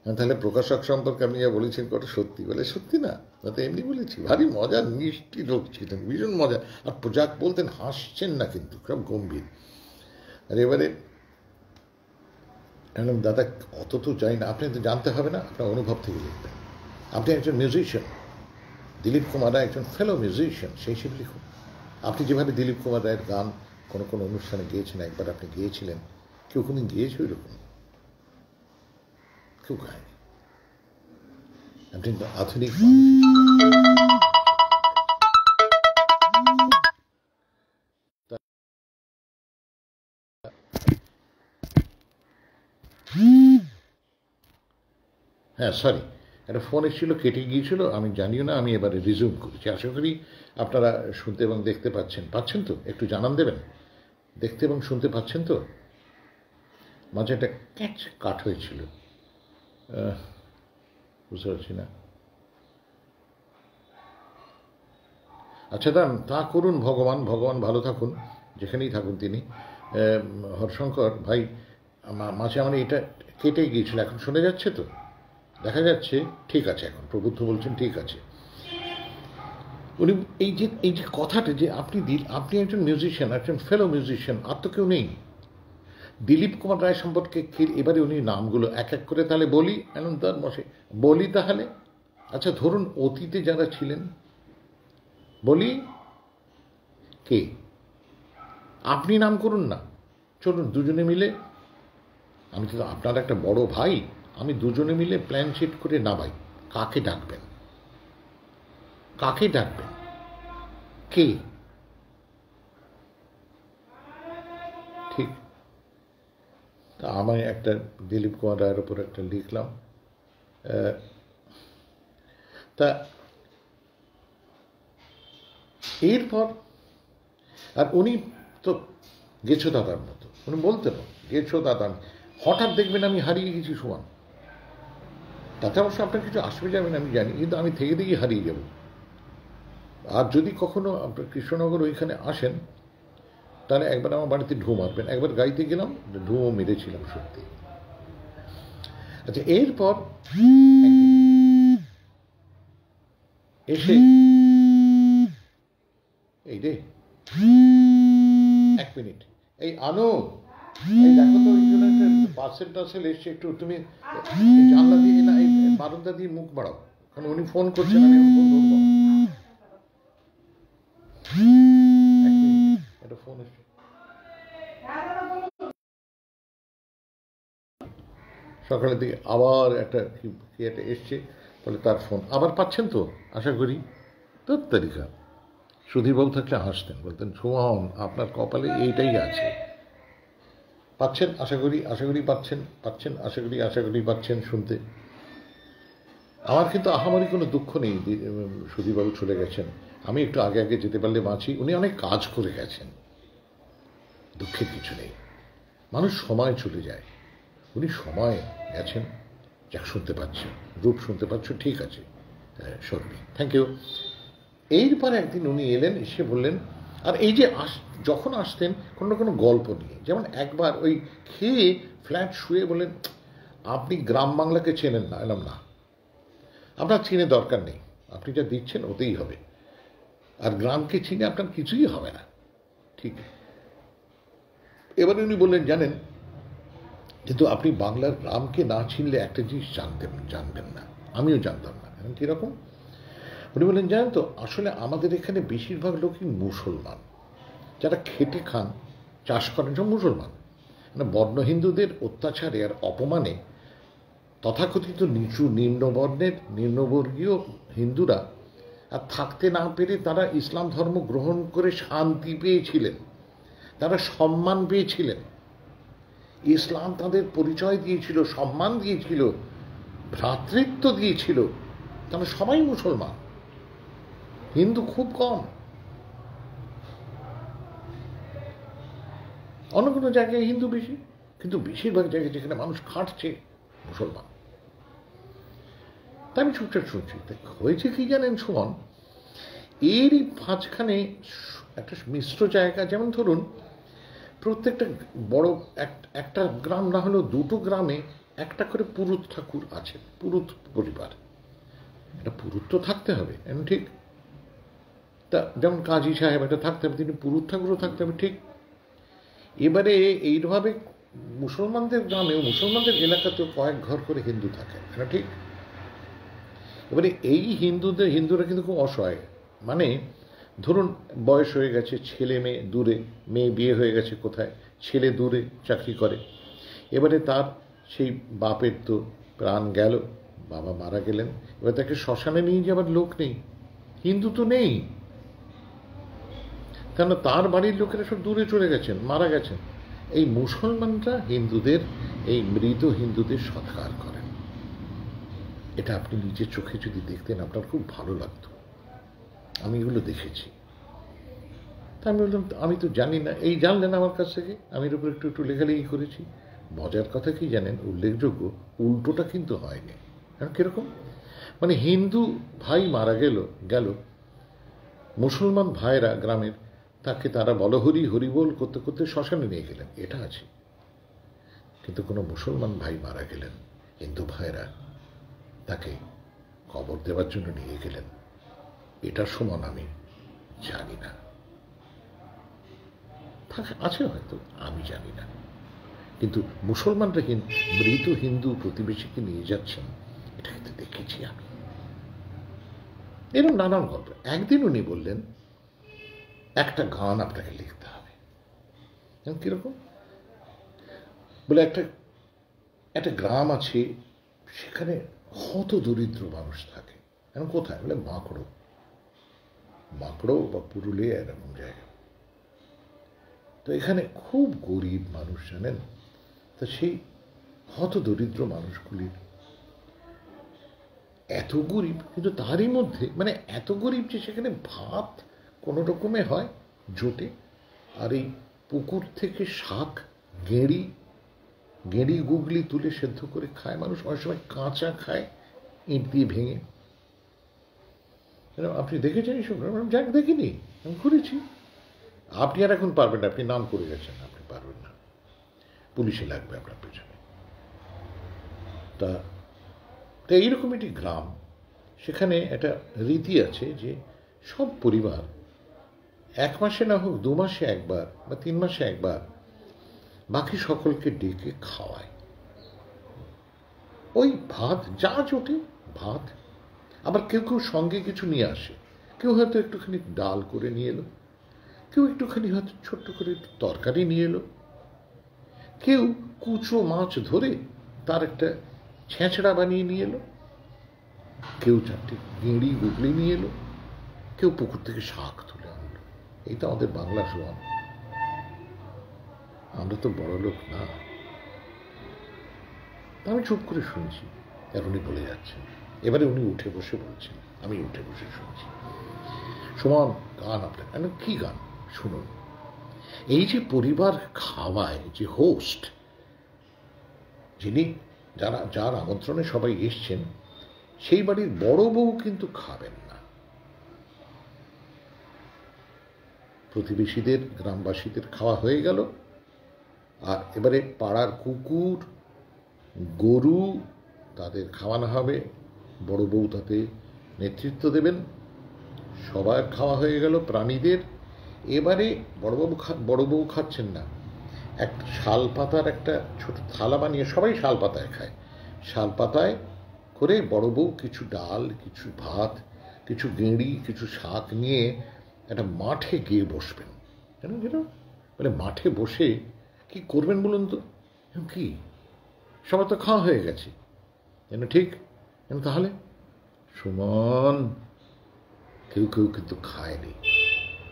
তাহলে প্রকাশক সম্পর্কে আপনি যা বলেছেন কটা সত্যি? বলে সত্যি না, তো এমনি বলেছি। ভারী মজার মিষ্টি লোক ছিলেন, ভীষণ মজা। আর যাক বলতেন, হাসছেন না কিন্তু, সব গম্ভীর। আর এবারে দাদা অত তো চাই না, আপনি তো জানতে হবে না, আপনার অনুভব থেকে লিখবেন। আপনি একজন মিউজিশিয়ান, দিলীপ কুমার রায় একজন ফেলো মিউজিশিয়ান, সেই হিসেবে লিখুন। আপনি যেভাবে দিলীপ কুমার রায়ের গান কোনো কোনো অনুষ্ঠানে গিয়েছেন, একবার আপনি গিয়েছিলেন, কেউ কোনদিন গিয়েছে ওই রকম? কেউ গায়নি। আপনি আধুনিক হ্যাঁ, সরি, একটা ফোন এসেছিল, কেটে গিয়েছিল, আমি জানিও না, আমি এবারে রিজিউম করেছি। আশা করি আপনারা শুনতে এবং দেখতে পাচ্ছেন তো? একটু জানান দেবেন, দেখতে এবং শুনতে পাচ্ছেন তো? মাঝে একটা কাট হয়েছিল, বুঝতে পারছি না। আচ্ছা, তা করুন, ভগবান ভালো থাকুন, যেখানেই থাকুন তিনি। হরশঙ্কর ভাই, মাঝে আমার এটা কেটে গিয়েছিল, এখন শোনা যাচ্ছে তো? দেখা যাচ্ছে? ঠিক আছে, এখন প্রবুদ্ধ বলছেন ঠিক আছে। উনি এই যে কথাটা যে আপনি একজন মিউজিশিয়ান, একজন ফেলো মিউজিশিয়ান, আর তো কেউ নেই। দিলীপ কুমার রায় সম্পর্কে এবারে উনি নামগুলো এক এক করে তাহলে বলি, তার মশে বলি তাহলে। আচ্ছা, ধরুন অতীতে যারা ছিলেন, বলি কে? আপনি নাম করুন না, চলুন দুজনে মিলে, আমি তো আপনার একটা বড় ভাই, আমি দুজনে মিলে প্ল্যান শিট করে নামাই। কাকে ডাকবেন? কে? ঠিক, তা আমি একটা দিলীপ কুমার রায়ের ওপর একটা লিখলাম। তা এরপর, আর উনি তো গেছো দাদার মতো, উনি বলতেন গেছো দাদা, হঠাৎ দেখবেন আমি হারিয়ে গেছি সমান। তাতে অবশ্য আপনার কিছু আসবে যাবেন আমি জানি, কিন্তু আমি থেকে হারিয়ে যাব। আর যদি কখনো আপনার কৃষ্ণনগর ওইখানে আসেন, তাহলে একবার আমার বাড়িতে ঢু মারবেন। একবার গাইতে গেলাম, ঢুও মেরেছিলাম সত্যি। আচ্ছা, এরপর এসে এই রে, 1 মিনিট, এই আনো, এই দেখো তো, ওই জন্য একটা পার্সেল টার্সেল এসছে, একটু তুমি জানলা দিয়ে না এই বারান্দা দিয়ে মুখ বাড়াও, কারণ উনি ফোন করছেন, আমি এখন ফোন ধরবো না। এক মিনিট, একটা ফোন এসছে। সকালের দিকে আবার একটা কি একটা এসছে, বলে তার ফোন আবার পাচ্ছেন তো আশা করি। তোর তালিকা সুধীরবাবু থাকলে হাসতেন, বলতেন সুমন আপনার কপালে এইটাই আছে, পাচ্ছেন আশা করি পাচ্ছেন পাচ্ছেন আশা করি পাচ্ছেন শুনতে। আমার কিন্তু আহামরি কোনো দুঃখ নেই সুধীরবাবু চলে গেছেন, আমি একটু আগে আগে যেতে পারলে বাঁচি। উনি অনেক কাজ করে গেছেন, দুঃখের কিছু নেই। মানুষ সময় চলে যায়, উনি সময় গেছেন, যাক শুনতে পাচ্ছেন, রূপ শুনতে পাচ্ছ, ঠিক আছে শর্মী, থ্যাংক ইউ। এরপর একদিন উনি এলেন, এসে বললেন, আর এই যে যখন আসতেন কোনো না কোনো গল্প নিয়ে, যেমন একবার ওই খেয়ে ফ্ল্যাট শুয়ে বললেন, আপনি গ্রাম বাংলাকে চেনেন না। এলাম না, আপনার চিনে দরকার নেই, আপনি যা দিচ্ছেন ওতেই হবে, আর গ্রামকে চিনে আপনার কিছুই হবে না, ঠিক। এবারে উনি বললেন, জানেন, কিন্তু আপনি বাংলার গ্রামকে না চিনলে একটা জিনিস জানবেন না, আমিও জানতাম না। এখন কীরকম? উনি বললেন, জানেন তো, আসলে আমাদের এখানে বেশিরভাগ লোকই মুসলমান, যারা খেটে খান, চাষ করেন, সব মুসলমান। মানে বর্ণ হিন্দুদের অত্যাচারে আর অপমানে তথাকথিত নিচু নিম্নবর্ণের নিম্নবর্গীয় হিন্দুরা আর থাকতে না পেরে তারা ইসলাম ধর্ম গ্রহণ করে শান্তি পেয়েছিলেন, তারা সম্মান পেয়েছিলেন, ইসলাম তাদের পরিচয় দিয়েছিল, সম্মান দিয়েছিল, ভ্রাতৃত্ব দিয়েছিল। তারা সবাই মুসলমান, হিন্দু খুব কম। অন্য কোনো জায়গায় হিন্দু বেশি, কিন্তু বেশিরভাগ জায়গায় যেখানে মানুষ খাটছে, মুসলমান। তা আমি চুপচাপ শুনছি। হয়েছে কি জানেন সুমন, এরই মাঝখানে একটা মিশ্র জায়গা, যেমন ধরুন প্রত্যেকটা বড় একটা গ্রাম না হলেও দুটো গ্রামে একটা করে পুরুত ঠাকুর আছে, পুরুত পরিবার। একটা পুরুত তো থাকতে হবে, ঠিক। তা যেমন কাজী সাহেব একটা থাকতে হবে, তিনি পুরুত ঠাকুরও থাকতে হবে, ঠিক। এবারে এইভাবে মুসলমানদের গ্রামেও, মুসলমানদের এলাকাতেও কয়েক ঘর করে হিন্দু থাকে, ঠিক। এবারে এই হিন্দুরা কিন্তু খুব অসহায়। মানে ধরুন বয়স হয়ে গেছে, ছেলে মেয়ে দূরে, মেয়ে বিয়ে হয়ে গেছে কোথায়, ছেলে দূরে চাকরি করে, এবারে তার সেই বাপের তো প্রাণ গেল, বাবা মারা গেলেন, এবার তাকে শ্মশানে নিয়ে যাবার লোক নেই, হিন্দু তো নেই, কেন তার বাড়ির লোকেরা সব দূরে চলে গেছেন, মারা গেছেন। এই মুসলমানরা হিন্দুদের, এই মৃত হিন্দুদের সৎকার করেন। এটা আপনি নিজের চোখে যদি দেখতেন আপনার খুব ভালো লাগতো। আমি এগুলো দেখেছি। তা আমি বললাম, আমি তো জানি না, এই জানলেন আমার কাছ থেকে, আমি এর উপর একটু একটু লেখালেখি করেছি। মজার কথা কি জানেন, উল্লেখযোগ্য, উল্টোটা কিন্তু হয়নি। কারণ কিরকম, মানে হিন্দু ভাই মারা গেল, মুসলমান ভাইরা গ্রামের তাকে তারা বলহরি হরিবোল করতে করতে শ্মশানে নিয়ে গেলেন, এটা আছে। কিন্তু কোনো মুসলমান ভাই মারা গেলেন, হিন্দু ভাইরা তাকে কবর দেওয়ার জন্য নিয়ে গেলেন, এটার সমান আমি জানি না। আছে হয়তো, আমি জানি না। কিন্তু মুসলমানরা মৃত হিন্দু প্রতিবেশীকে নিয়ে যাচ্ছেন, এটা কিন্তু দেখেছি আমি। এরকম নানান গল্প। একদিন উনি বললেন, একটা গান আপনাকে লিখতে হবে। কিরকম? বলে একটা গ্রাম আছে, সেখানে হত দরিদ্র মানুষ থাকে। এখন কোথায়? বলে বাঁকড়ো বা পুরুলিয়া, এরকম জায়গা। তো এখানে খুব গরিব মানুষ, জানেন। তা সেই হত দরিদ্র মানুষগুলির এত গরিব, কিন্তু তারই মধ্যে মানে এত গরিব যে সেখানে ভাত কোনো রকমে হয়, জোটে। আর এই পুকুর থেকে শাক, গেঁড়ি গুগলি তুলে সেদ্ধ করে খায় মানুষ, অনেক সময় কাঁচা খায়, ইট দিয়ে ভেঙে। আপনি দেখেছেন এইসব? যাক, দেখিনি, আমি ঘুরেছি। আপনি আর এখন পারবেন না, আপনি নাম করে গেছেন, আপনি পারবেন না, পুলিশে লাগবে আপনার পেছনে। তা এইরকম একটি গ্রাম, সেখানে একটা রীতি আছে যে সব পরিবার 1 মাসে না হোক 2 মাসে একবার বা 3 মাসে একবার বাকি সকলকে ডেকে খাওয়ায়। ওই ভাত যা জোটে ভাত, আবার কেউ কেউ সঙ্গে কিছু নিয়ে আসে, কেউ হয়তো একটুখানি ডাল করে নিয়ে এলো, কেউ একটুখানি হয়তো ছোট্ট করে একটু তরকারি নিয়ে এলো, কেউ কুচো মাছ ধরে তার একটা ছেঁচড়া বানিয়ে নিয়ে এলো, কেউ চারটে গেঁড়ি গুগলি নিয়ে এলো, কেউ পুকুর থেকে শাক তুলে আনলো। এই তো আমাদের বাংলা সোয়ান। আমরা তো বড় লোক না। আমি চুপ করে শুনছি, আর উনি বলে যাচ্ছেন। এবারে উনি উঠে বসে বলছেন, আমি উঠে বসে শুনছি। সুমন, গান আপনার। কি গান? শুনুন, এই যে পরিবার খাওয়ায়, যে হোস্ট, যিনি যার আমন্ত্রণে সবাই এসছেন, সেই বাড়ির বড় বউ কিন্তু খাবেন না। প্রতিবেশীদের, গ্রামবাসীদের খাওয়া হয়ে গেল, আর এবারে পাড়ার কুকুর, গরু, তাদের খাওয়ানো হবে, বড় বউ তাতে নেতৃত্ব দেবেন। সবার খাওয়া হয়ে গেল প্রাণীদের। এবারে বড় বউ খাচ্ছেন না, একটা শাল পাতার একটা ছোট থালা বানিয়ে, সবাই শাল পাতায় খায়, শাল পাতায় করে বড় বউ কিছু ডাল, কিছু ভাত, কিছু গেঁড়ি, কিছু শাক নিয়ে একটা মাঠে গিয়ে বসবেন। কেন বলে মাঠে বসে কি করবেন বলুন তো? কি, সবার তো খাওয়া হয়ে গেছে, ঠিক? তাহলে সুমন, কেউ কেউ কিন্তু খায়নি,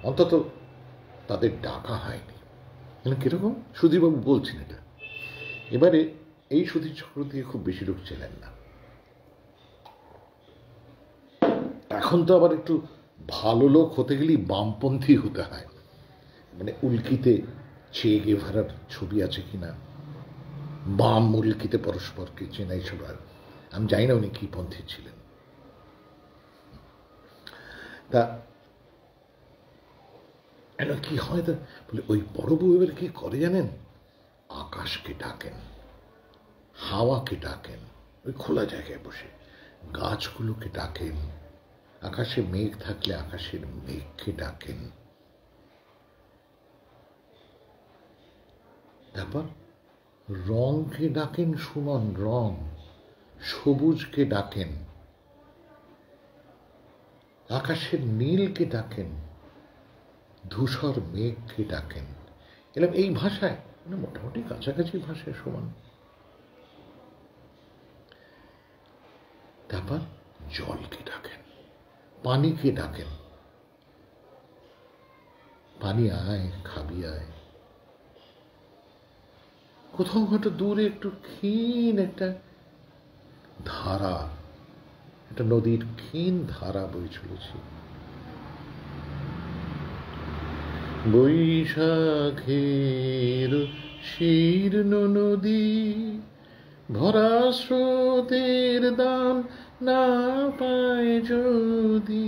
অন্তত তাদের ডাকা হয়নি। কিরকম? সুধীরবাবু বলছেন এটা। এবারে এই সুধীর চক্রবর্তী খুব বেশি লোক চেনেন না। এখন তো আবার একটু ভালো লোক হতে গেলেই বামপন্থী হতে হয়। উল্কিতে চে গেভারার ছবি আছে কিনা, বাম উল্কিতে পরস্পরকে চেনাই সবার। আমি জানি না উনি কি পন্থী ছিলেন। তা কি হয়, তা বলে ওই বড় বউ এবার কি করে জানেন? আকাশকে ডাকেন, হাওয়াকে ডাকেন, ওই খোলা জায়গায় বসে গাছগুলোকে ডাকেন, আকাশে মেঘ থাকলে আকাশের মেঘকে ডাকেন, তারপর রংকে ডাকেন। সুমন, রং, সবুজকে ডাকেন, আকাশের নীলকে ডাকেন, ধূসর মেঘকে ডাকেন। এলাম এই ভাষায়, মোটামুটি কাছাকাছি ভাষায় সমান। তারপর জলকে ডাকেন, পানিকে ডাকেন, পানি আয়, খাবি আয়। কোথাও হয়তো দূরে একটু ক্ষীণ একটা ধারা, একটা নদীর ক্ষীণ ধারা বয়ে চলেছে। বৈশাখের শীর্ণ নদী ভরা স্রোতের দাম না পায় যদি।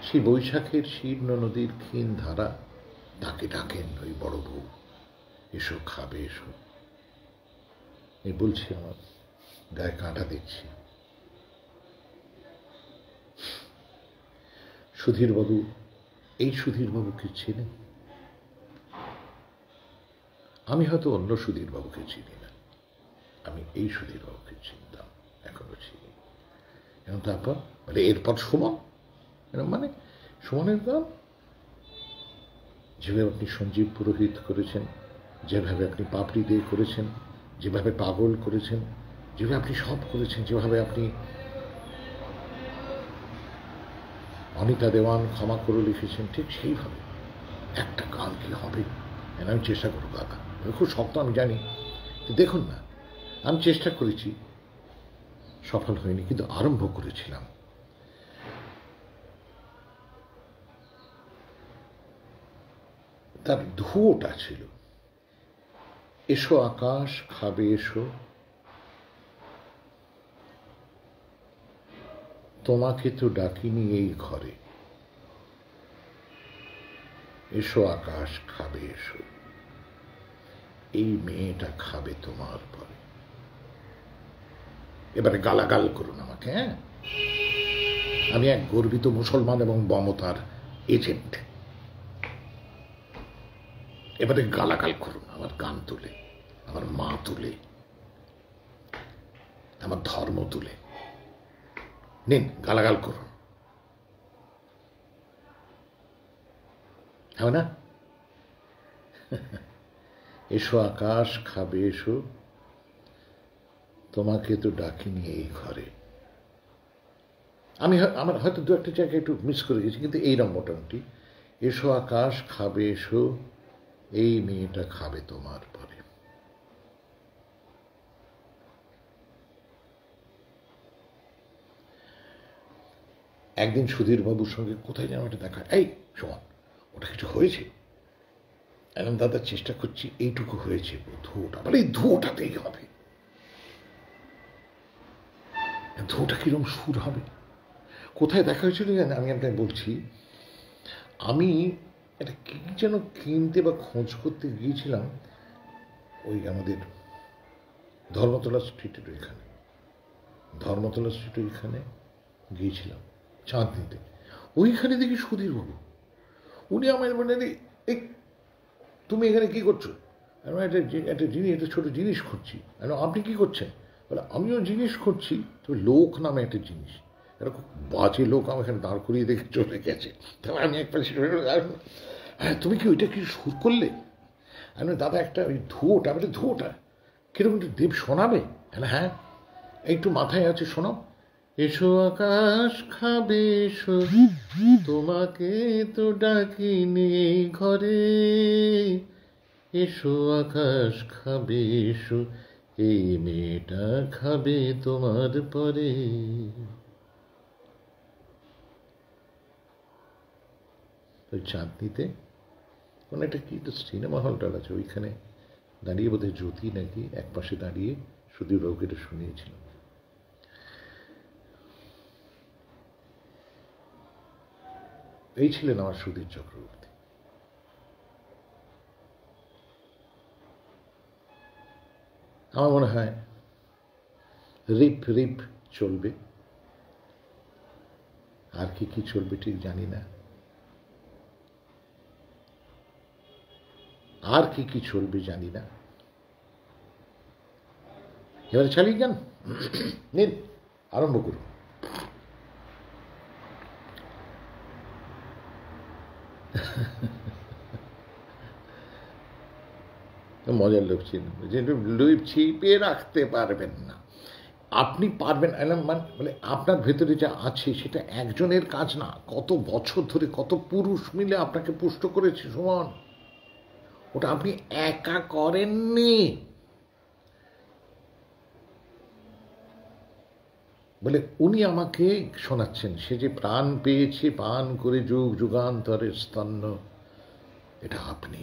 সেই বৈশাখের শীর্ণ নদীর ক্ষীণ ধারা, তাকে ডাকেন ওই বড় বউ, এসো খাবে, এসো। এই বলছি, আমার গায়ে কাঁটা দিচ্ছি। সুধীরবাবু, এই সুধীরবাবুকে চেনেন? আমি হয়তো অন্য সুধীরবাবুকে চিনি না, আমি এই সুধীরবাবুকে চিনতাম, এখনো চিনি। এবং তারপর এরপর সুমন, সুমনের গান, যেভাবে আপনি সঞ্জীব পুরোহিত করেছেন, যেভাবে আপনি পাপড়ি দে করেছেন, যেভাবে পাগল করেছেন, যেভাবে আপনি সব করেছেন, যেভাবে আপনি অনিতা দেওয়ান ক্ষমা করে লিখেছেন, ঠিক সেইভাবে একটা গান কি হবে। আমি চেষ্টা করবো দাদা, খুব শক্ত আমি জানি। দেখুন না, আমি চেষ্টা করেছি, সফল হয়নি, কিন্তু আরম্ভ করেছিলাম। তার ধুয়োটা ছিল, এসো আকাশ খাবে এসো, তোমাকে তো ডাকিনি এই ঘরে, এসো আকাশ খাবে এসো, এই মেয়েটা খাবে তোমার পরে। এবারে গালাগাল করুন আমাকে, হ্যাঁ? আমি এক গর্বিত মুসলমান এবং মমতার এজেন্ট। এবারে গালাগাল করুন আমার গান তুলে, আমার মা তুলে, আমার ধর্ম তুলে, নিন গালাগাল করুন, হবে না? এসো আকাশ খাবে এসো, তোমাকে তো ডাকিনি এই ঘরে। আমার হয়তো দু একটা জায়গায় একটু মিস করে গেছি, কিন্তু এইরকম মোটামুটি, এসো আকাশ খাবে এসো, এই মেয়েটা খাবে তোমার পরে। একদিন সুধীর বাবুর সঙ্গে কোথায় যেন একটা দেখা, এই শোন ওটা কিছু হয়েছে? এখন দাদা চেষ্টা করছি, এইটুকু হয়েছে, ধুয়োটা, বলে এই ধুয়োটাতেই হবে। ধুয়োটা কিরম সুর হবে? কোথায় দেখা হয়েছিল জানেন? আমি আপনাকে বলছি, আমি এটা কি যেন কিনতে বা খোঁজ করতে গিয়েছিলাম ওই আমাদের ধর্মতলা স্ট্রিটের ওইখানে, ধর্মতলা স্ট্রিটের ওইখানে গিয়েছিলাম চাঁদনিতে। ওইখানে দেখি সুধীরবাবু, উনি আমার মানে, এই তুমি এখানে কি করছো? আমি একটা জিনিস, একটা ছোটো জিনিস খুঁজছি। আপনি কি করছেন? বলে আমিও জিনিস খুঁজছি। তো লোক নামে একটা জিনিস, একটা খুব বাজে লোক আমার এখানে দাঁড় করিয়ে দেখে চলে গেছে। তবে আমি একবার, হ্যাঁ তুমি কি ওইটা কি সুর করলে? আমি দাদা একটা ওই ধুয়োটা, আমি ধুয়োটা কিরকম একটু দেব শোনাবে? হ্যাঁ একটু মাথায় আছে, শোনাও। এসো আকাশ খাবে এসো, তোমাকে তো ডাকিনি এই ঘরে, এসো আকাশ খাবে এসো, এই মেয়েটা খাবে তোমার পরে। ওই চাঁদনিতে কোনো একটা কি তো সিনেমা হলটার আছে, ওইখানে দাঁড়িয়ে বোধহয় জ্যোতি নাকি এক পাশে দাঁড়িয়ে সুধীরবাবুকে এটা শুনিয়েছিলাম। এই ছিলেন আমার সুধীর চক্রবর্তী। আমার মনে হয় রিপ রিপ চলবে, আর কি কি চলবে ঠিক জানি না, আর কি কি চলবে জানি না। এবারে চালিয়ে যান, নিন আরম্ভ করুন। মজার লোক ছিলেন, ছিপে রাখতে পারবেন না আপনি, পারবেন মানে আপনার ভেতরে যা আছে সেটা একজনের কাজ না, কত বছর ধরে কত পুরুষ মিলে আপনাকে পুষ্ট করেছে সুমন, ওটা আপনি একা করেননি। বলে উনি আমাকে শোনাচ্ছেন, সে যে প্রাণ পেয়েছে পান করে যুগ যুগান্তরের স্তন্য, এটা আপনি।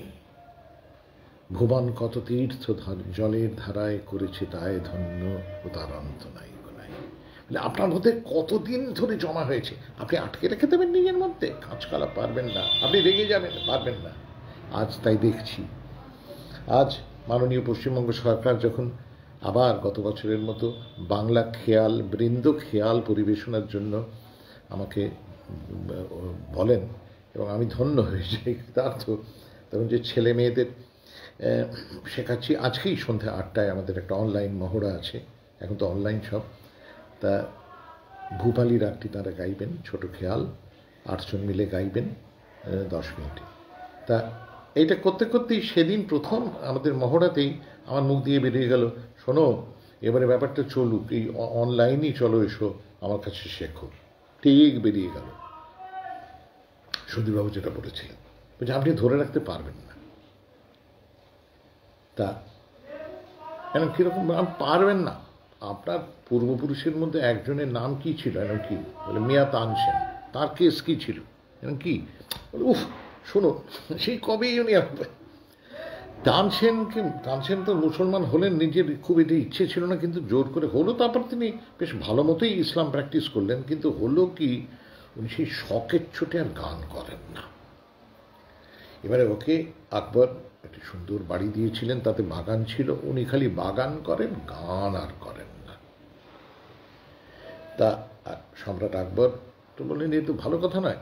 ভুবন কত তীর্থ জলের ধারায় করেছে তাই ধন্য, ও তার অন্ত নাই গোনাই। বলে আপনার মধ্যে কতদিন ধরে জমা হয়েছে, আপনি আটকে রেখে দেবেন নিজের মধ্যে, কাঁচকলা পারবেন না, আপনি রেগে যাবেন, পারবেন না। আজ তাই দেখছি, আজ মাননীয় পশ্চিমবঙ্গ সরকার যখন আবার গত বছরের মতো বাংলা খেয়াল, বৃন্দ খেয়াল পরিবেশনার জন্য আমাকে বলেন, এবং আমি ধন্য হয়ে যাই কৃতার্থ, তখন যে ছেলে মেয়েদের শেখাচ্ছি, আজকেই সন্ধ্যা 8টায় আমাদের একটা অনলাইন মহড়া আছে, এখন তো অনলাইন সব, তা ভূপালী রাগটি তারা গাইবেন, ছোট খেয়াল 8 জন মিলে গাইবেন 10 মিনিটে। তা এইটা করতে করতেই সেদিন প্রথম আমাদের মহড়াতেই আমার মুখ দিয়ে বেরিয়ে গেল, শোনো এবারে ব্যাপারটা চলুক, এই অনলাইনই চলো, এসো আমার কাছে শেখো। ঠিক বেরিয়ে গেল। সুধীরবাবু যেটা বলেছিলেন, বলছে আপনি ধরে রাখতে পারবেন না। তা কেন কীরকম পারবেন না? আপনার পূর্বপুরুষের মধ্যে একজনের নাম কি ছিল, এখন কি বলে মিয়া তানসেন, তার কেস কি ছিল, এখন কি বলে, উফ শোনো সেই কবেই উনি তানসেন তো মুসলমান হলেন, নিজের খুব এটি ইচ্ছে ছিল না, কিন্তু জোর করে হলো। তারপর তিনি বেশ ভালো মতোই ইসলাম প্র্যাকটিস করলেন, কিন্তু হলো কি উনি সেই শখের ছোটে আর গান করেন না। এবারে ওকে আকবর একটি সুন্দর বাড়ি দিয়েছিলেন, তাতে বাগান ছিল, উনি খালি বাগান করেন, গান আর করেন না। তা সম্রাট আকবর তো বললেন এ তো ভালো কথা নয়,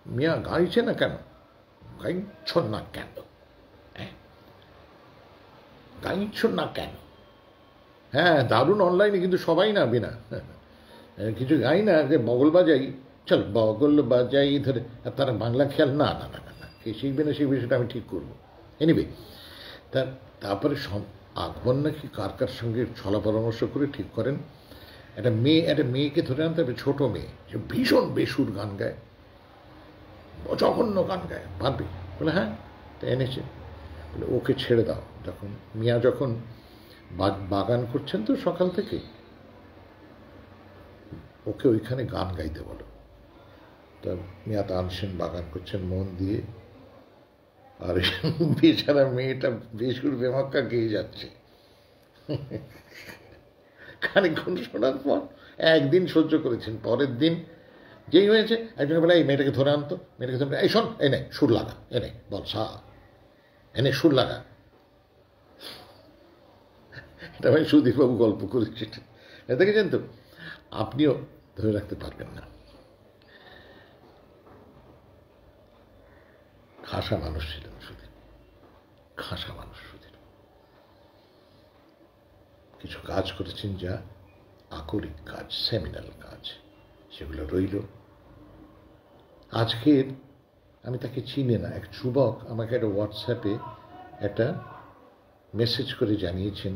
মিয়া গাইছে না কেন, গাইছ না কেন, হ্যাঁ গাইছো না কেন? হ্যাঁ, দারুণ অনলাইনে, কিন্তু সবাই না বিনা কিছু গাই না, যে বগল বাজাই, চল বগল বাজাই ধরে, আর তারা বাংলা খেয়াল, না না না না না, কে শিখবে না সেই বিষয়টা আমি ঠিক করবো। এনিওয়ে, তারপরে আকবর নাকি কার কার সঙ্গে ছলা পরামর্শ করে ঠিক করেন একটা মেয়েকে ধরে আনতে হবে, ছোট মেয়ে, সে ভীষণ বেসুর গান গায়, জঘন্য গান গায়, পারবে? বলে হ্যাঁ, তা এনেছে। বলে ওকে ছেড়ে দাও। যখন মিয়া যখন বাগান করছেন তো সকাল থেকে, ওকে ওইখানে গান গাইতে বলো। তা মিয়া তানসেন বাগান করছেন মন দিয়ে, আর বেচারা মেয়েটা বেসুর বেমাক্কা গেয়ে যাচ্ছে। খানিকক্ষণ শোনার পর একদিন সহ্য করেছেন, পরের দিন যেই হয়েছে একজন বলে এই মেয়েটাকে ধরে আনতো, মেয়েটাকে ধরে, এই শোন, এনে সুর লাগা, এনে বল সা, এনে সুর লাগা। এটা ভাই সুধীরবাবু গল্প করেছে, দেখেছেন তো, আপনিও ধরে রাখতে পারবেন না। খাসা মানুষ ছিলেন সুধীর, খাসা মানুষ সুধীর। কিছু কাজ করেছেন যা আকরিক কাজ, সেমিনাল কাজ, সেগুলো রইল। আজকের আমি তাকে চিনি না, এক যুবক আমাকে একটা হোয়াটসঅ্যাপে একটা মেসেজ করে জানিয়েছেন,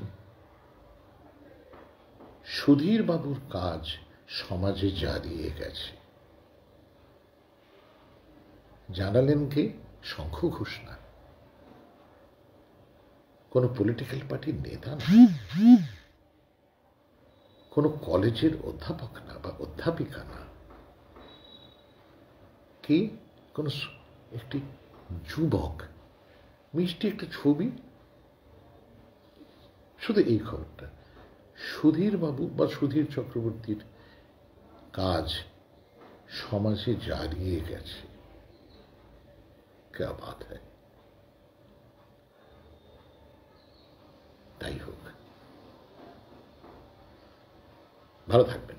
সুধীর বাবুর কাজ সমাজে জারিয়ে গেছে। জানালেন কে? শঙ্খ ঘোষ না, কোন পলিটিক্যাল পার্টির নেতা না, কোন কলেজের অধ্যাপক না বা অধ্যাপিকা না, কি কোন একটি যুবক, মিষ্টি একটা ছবি, শুধু এই খবরটা, সুধীর বাবু বা সুধীর চক্রবর্তীর কাজ সমাজে জারিয়ে গেছে। क्या बात है। তাই হোক, ভালো থাকবেন।